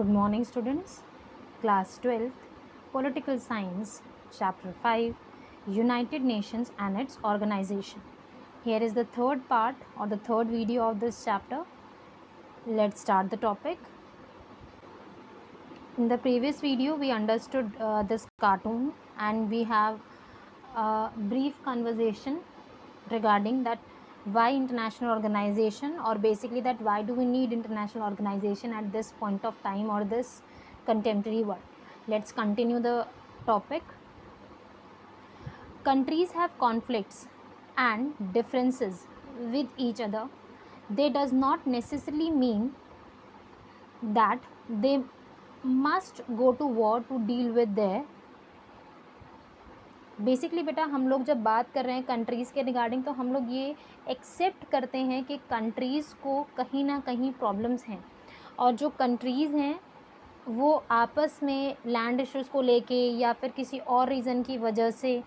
Good morning, students. Class 12th, Political Science, Chapter 5, United Nations and its Organization. Here is the third part or the third video of this chapter. Let's start the topic. In the previous video, we understood this cartoon and we have a brief conversation regarding that why international organization, or basically that why do we need international organization at this point of time or this contemporary world. Let's continue the topic. Countries have conflicts and differences with each other. They does not necessarily mean that they must go to war to deal with their basically बेटा हम लोग जब बात कर रहे हैं countries के regarding, तो हम लोग ये एक्सेप्ट करते हैं कि कंट्रीज़ को कहीं ना कहीं प्रॉब्लम्स हैं, और जो कंट्रीज़ हैं वो आपस में लैंड इश्यूज़ को लेके या फिर किसी और रीज़न की वजह से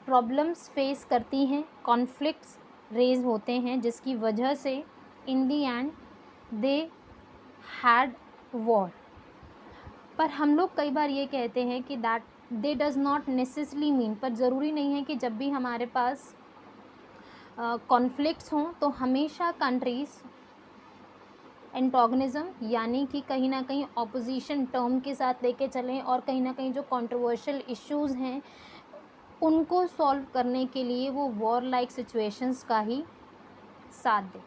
प्रॉब्लम्स फेस करती हैं, कॉन्फ्लिक्ट्स रेज होते हैं, जिसकी वजह से इन दी एंड दे हैड वॉर. पर हम लोग कई बार ये कहते हैं कि that they does not necessarily mean, पर ज़रूरी नहीं है कि जब भी हमारे पास कॉन्फ्लिक्ट्स हों तो हमेशा कंट्रीज़ एंटोगनिज़म यानी कि कहीं ना कहीं ऑपोजिशन टर्म के साथ लेके चलें, और कहीं ना कहीं जो कंट्रोवर्शियल इश्यूज़ हैं उनको सॉल्व करने के लिए वो वॉर लाइक सिचुएशंस का ही साथ दें.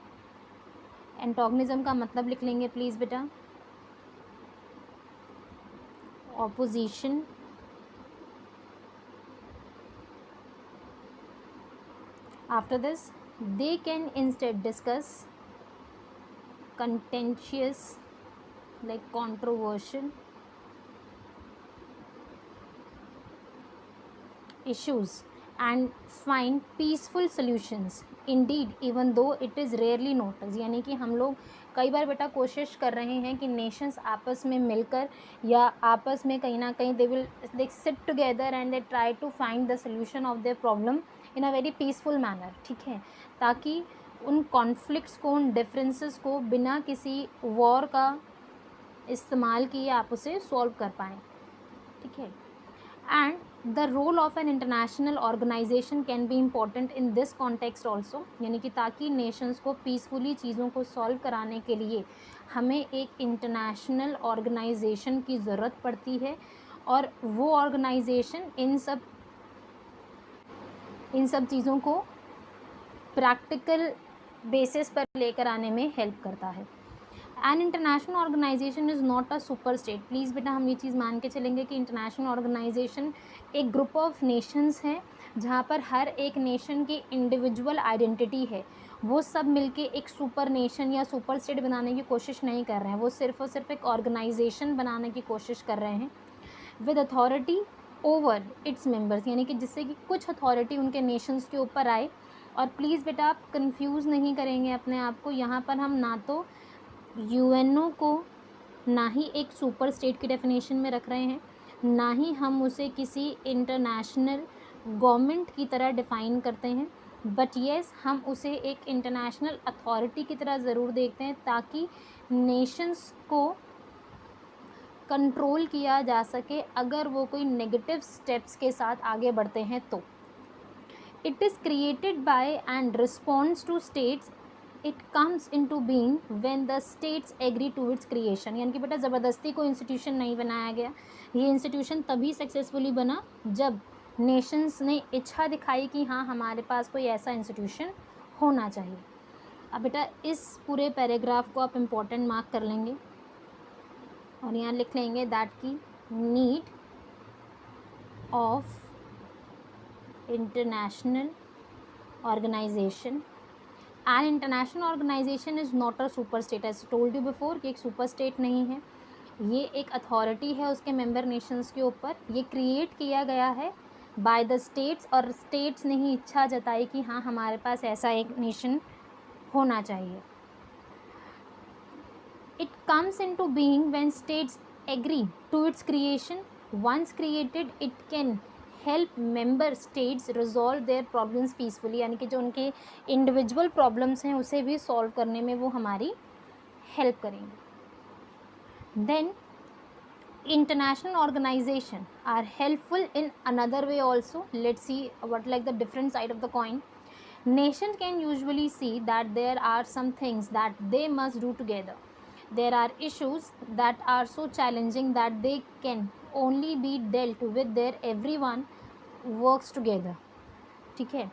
एंटोगनिज़म का मतलब लिख लेंगे प्लीज़ बेटा. Opposition, after this they can instead discuss contentious like controversial issues and find peaceful solutions, indeed even though it is rarely noticed. यानी कि हम लोग कई बार बेटा कोशिश कर रहे हैं कि नेशंस आपस में मिलकर या आपस में कहीं ना कहीं they sit together and they try to find the solution of their problem in a very peaceful manner. ठीक है, ताकि उन कॉन्फ्लिक्ट्स को, उन डिफरेंसेस को बिना किसी वॉर का इस्तेमाल किए आप उसे सॉल्व कर पाएँ. ठीक है. And the role of an international organisation can be important in this context also, यानी कि ताकि नेशंस को पीसफुली चीज़ों को सॉल्व कराने के लिए हमें एक इंटरनेशनल ऑर्गेनाइजेशन की ज़रूरत पड़ती है, और वो ऑर्गेनाइजेशन इन सब चीज़ों को प्रैक्टिकल बेसिस पर लेकर आने में हेल्प करता है. An international organisation is not a super state. Please बेटा हम ये चीज़ मान के चलेंगे कि इंटरनेशनल ऑर्गेनाइजेशन एक ग्रुप ऑफ नेशंस हैं जहाँ पर हर एक नेशन की इंडिविजुअल आइडेंटिटी है. वो सब मिलके एक सुपर नेशन या सुपर स्टेट बनाने की कोशिश नहीं कर रहे हैं, वो सिर्फ और सिर्फ एक ऑर्गेनाइजेशन बनाने की कोशिश कर रहे हैं with authority over its members, यानी कि जिससे कि कुछ अथॉरिटी उनके नेशंस के ऊपर आए. और प्लीज़ बेटा आप कंफ्यूज नहीं करेंगे अपने आप को, यहाँ पर हम ना तो यूएनओ को ना ही एक सुपर स्टेट की डेफिनेशन में रख रहे हैं, ना ही हम उसे किसी इंटरनेशनल गवर्नमेंट की तरह डिफ़ाइन करते हैं, बट येस हम उसे एक इंटरनेशनल अथॉरिटी की तरह ज़रूर देखते हैं ताकि नेशंस को कंट्रोल किया जा सके अगर वो कोई नेगेटिव स्टेप्स के साथ आगे बढ़ते हैं तो. It is created by and response to states. It comes into being when the states agree to its creation, यानी कि बेटा ज़बरदस्ती को इंस्टीट्यूशन नहीं बनाया गया. ये इंस्टीट्यूशन तभी सक्सेसफुली बना जब नेशंस ने इच्छा दिखाई कि हाँ हमारे पास कोई ऐसा इंस्टीट्यूशन होना चाहिए. अब बेटा इस पूरे पैराग्राफ को आप इम्पोर्टेंट मार्क कर लेंगे और यहाँ लिख लेंगे दैट की need of international organisation. An international organisation is not a super state. As told you before कि एक सुपर स्टेट नहीं है, ये एक अथॉरिटी है उसके मेंबर नेशंस के ऊपर. ये क्रिएट किया गया है बाय द स्टेट्स, और स्टेट्स ने ही इच्छा जताई कि हाँ हमारे पास ऐसा एक नेशन होना चाहिए. It comes into being when states agree to its creation. Once created it can help member states resolve their problems peacefully, यानी कि जो उनके इंडिविजुअल प्रॉब्लम्स हैं उसे भी सॉल्व करने में वो हमारी हेल्प करेंगे. Then international organization are helpful in another way also. Let's see what like the different side of the coin. Nations can usually see that there are some things that they must do together. There are issues that are so challenging that they can only be dealt with there everyone works together. ठीक है,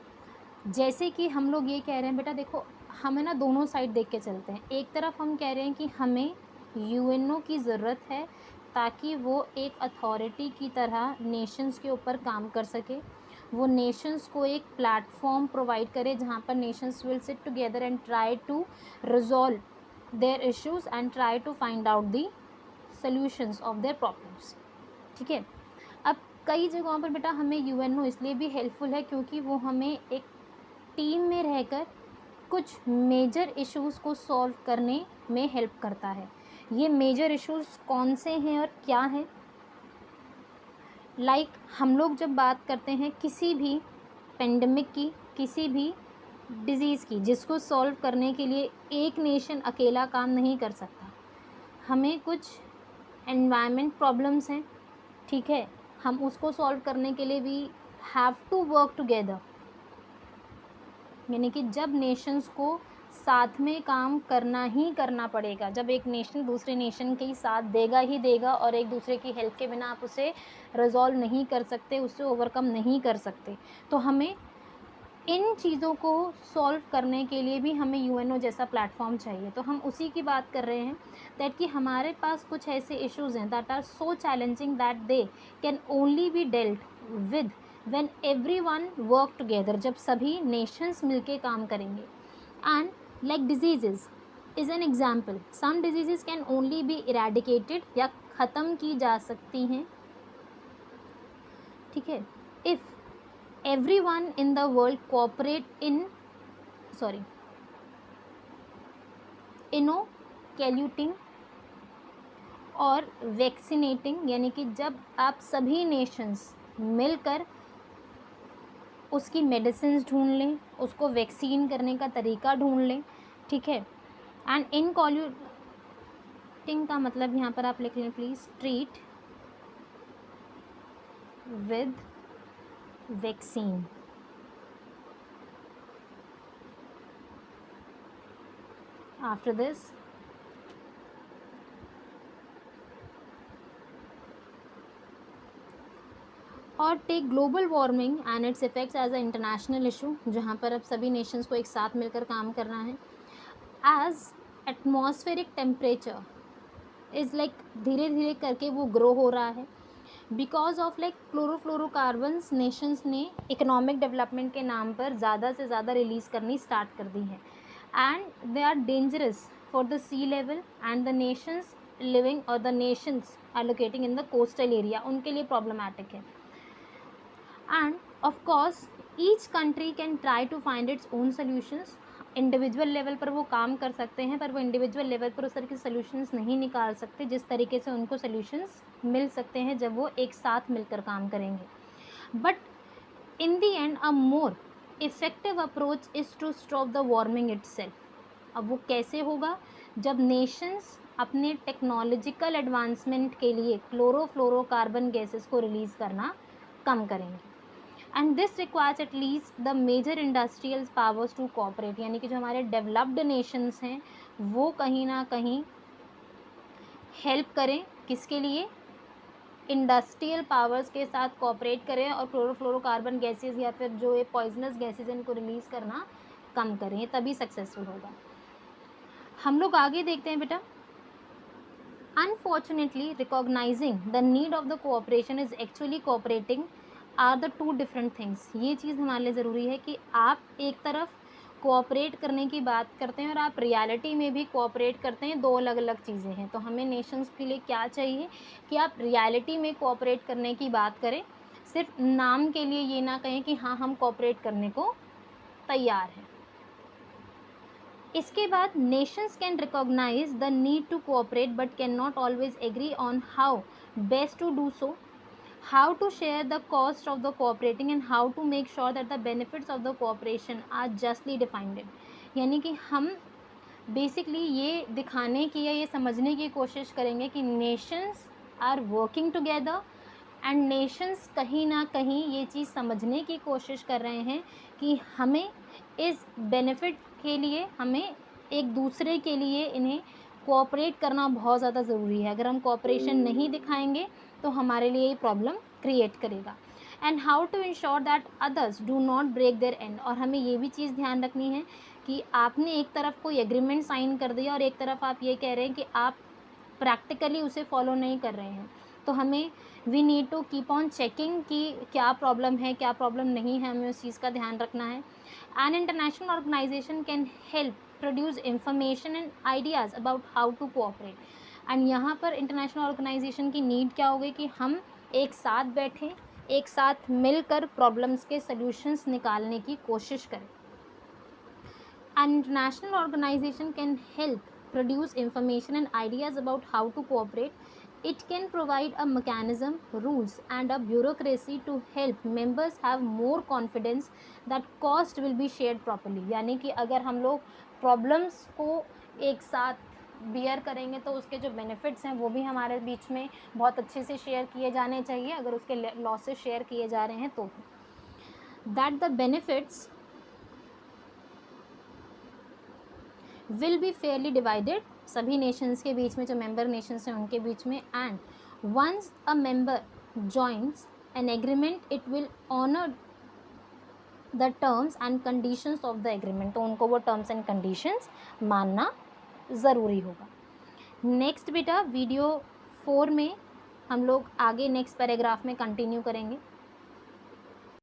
जैसे कि हम लोग ये कह रहे हैं बेटा, देखो हमें ना दोनों साइड देख के चलते हैं. एक तरफ हम कह रहे हैं कि हमें यूएनओ की ज़रूरत है ताकि वो एक अथॉरिटी की तरह नेशंस के ऊपर काम कर सके, वो नेशंस को एक प्लेटफॉर्म प्रोवाइड करे जहाँ पर nations will sit together and try to resolve their issues and try to find out the solutions of their problems. ठीक है, अब कई जगहों पर बेटा हमें यूएनओ इसलिए भी हेल्पफुल है क्योंकि वो हमें एक टीम में रहकर कुछ मेजर इश्यूज़ को सॉल्व करने में हेल्प करता है. ये मेजर इश्यूज़ कौन से हैं और क्या हैं? लाइक हम लोग जब बात करते हैं किसी भी पेंडेमिक की, किसी भी डिज़ीज़ की, जिसको सॉल्व करने के लिए एक नेशन अकेला काम नहीं कर सकता. हमें कुछ एनवायरनमेंट प्रॉब्लम्स हैं, ठीक है, हम उसको सॉल्व करने के लिए we have to work together. यानी कि जब नेशंस को साथ में काम करना ही करना पड़ेगा, जब एक नेशन दूसरे नेशन के ही साथ देगा ही देगा और एक दूसरे की हेल्प के बिना आप उसे रिजॉल्व नहीं कर सकते, उससे ओवरकम नहीं कर सकते, तो हमें इन चीज़ों को सॉल्व करने के लिए भी हमें यूएनओ जैसा प्लेटफॉर्म चाहिए. तो हम उसी की बात कर रहे हैं दैट कि हमारे पास कुछ ऐसे इश्यूज़ हैं that are so challenging that they can only be dealt with when everyone work together, जब सभी nations मिलके काम करेंगे. and like diseases is an example. some diseases can only be eradicated या ख़त्म की जा सकती हैं, ठीक है, if everyone in the world cooperate in inoculating और वैक्सीनेटिंग, यानी कि जब आप सभी नेशंस मिलकर उसकी मेडिसिन्स ढूंढ लें, उसको वैक्सीन करने का तरीका ढूंढ लें, ठीक है. एंड इनकॉल्यूटिंग का मतलब यहाँ पर आप लिख लें please, treat with vaccine. After this और take global warming and its effects as a international issue, जहाँ पर अब सभी नेशंस को एक साथ मिलकर काम करना है. As atmospheric temperature is like धीरे धीरे करके वो ग्रो हो रहा है because of like chlorofluorocarbons nations ने इकोनॉमिक डेवलपमेंट के नाम पर ज़्यादा से ज़्यादा रिलीज़ करनी स्टार्ट कर दी है and they are dangerous for the sea level and the nations living और the nations are locating in the coastal area, उनके लिए प्रॉब्लमैटिक है. And of course each country can try to find its own solutions. Individual level पर वो काम कर सकते हैं पर वो इंडिविजुअल लेवल पर उस तरह के सॉल्यूशंस नहीं निकाल सकते जिस तरीके से उनको सॉल्यूशंस मिल सकते हैं जब वो एक साथ मिलकर काम करेंगे. But in the end a more effective approach is to stop the warming itself. अब वो कैसे होगा? जब नेशंस अपने टेक्नोलॉजिकल एडवांसमेंट के लिए क्लोरोफ्लोरोकार्बन गैसेस को रिलीज़ करना कम करेंगे. And this requires at least the major industrial powers to cooperate, यानी कि जो हमारे डेवलप्ड नेशंस हैं वो कहीं ना कहीं हेल्प करें. किसके लिए? इंडस्ट्रियल पावर्स के साथ कोऑपरेट करें और क्लोरोफ्लोरोकार्बन गैसेस या फिर जो ये पॉइजनस गैसेस इनको रिलीज़ करना कम करें, तभी सक्सेसफुल होगा. हम लोग आगे देखते हैं बेटा. Unfortunately recognising the need of the cooperation is actually cooperating are the two different things. ये चीज़ हमारे लिए ज़रूरी है कि आप एक तरफ कोऑपरेट करने की बात करते हैं और आप रियलिटी में भी कोऑपरेट करते हैं, दो अलग अलग चीज़ें हैं. तो हमें नेशंस के लिए क्या चाहिए कि आप रियलिटी में कोऑपरेट करने की बात करें, सिर्फ नाम के लिए ये ना कहें कि हाँ हम कोऑपरेट करने को तैयार हैं. इसके बाद nations can recognise the need to cooperate but can not always agree on how best to do so, how to share the cost of the cooperating and how to make sure that the benefits of the cooperation are justly defined. यानी कि हम basically ये दिखाने की या ये समझने की कोशिश करेंगे कि nations are working together and nations कहीं ना कहीं ये चीज़ समझने की कोशिश कर रहे हैं कि हमें इस बेनिफिट के लिए हमें एक दूसरे के लिए इन्हें कोऑपरेट करना बहुत ज़्यादा ज़रूरी है। अगर हम कोऑपरेशन नहीं दिखाएंगे तो हमारे लिए ये प्रॉब्लम क्रिएट करेगा। And how to ensure that others do not break their end, और हमें ये भी चीज़ ध्यान रखनी है कि आपने एक तरफ कोई एग्रीमेंट साइन कर दिया और एक तरफ आप ये कह रहे हैं कि आप प्रैक्टिकली उसे फॉलो नहीं कर रहे हैं, तो हमें we need to keep on checking कि क्या प्रॉब्लम है क्या प्रॉब्लम नहीं है, हमें उस चीज़ का ध्यान रखना है। An international organisation can help produce information and ideas about how to cooperate. And यहाँ पर इंटरनेशनल ऑर्गेनाइजेशन की नीड क्या होगी कि हम एक साथ बैठें, एक साथ मिलकर प्रॉब्लम्स के सल्यूशंस निकालने की कोशिश करें। An international organization can help produce information and ideas about how to cooperate. It can provide a mechanism, rules, and a bureaucracy to help members have more confidence that cost will be shared properly. यानी कि अगर हम लोग problems को एक साथ beer करेंगे तो उसके जो बेनिफिट्स हैं वो भी हमारे बीच में बहुत अच्छे से शेयर किए जाने चाहिए, अगर उसके लॉसेस शेयर किए जा रहे हैं तो। That the benefits will be Fairlie divided, सभी नेशंस के बीच में, जो मेंबर नेशंस हैं उनके बीच में। And once a member joins an agreement it will honour the terms and conditions of the agreement, तो उनको वो टर्म्स एंड कंडीशंस मानना ज़रूरी होगा। नेक्स्ट बेटा वीडियो 4 में हम लोग आगे नेक्स्ट पैराग्राफ में कंटिन्यू करेंगे।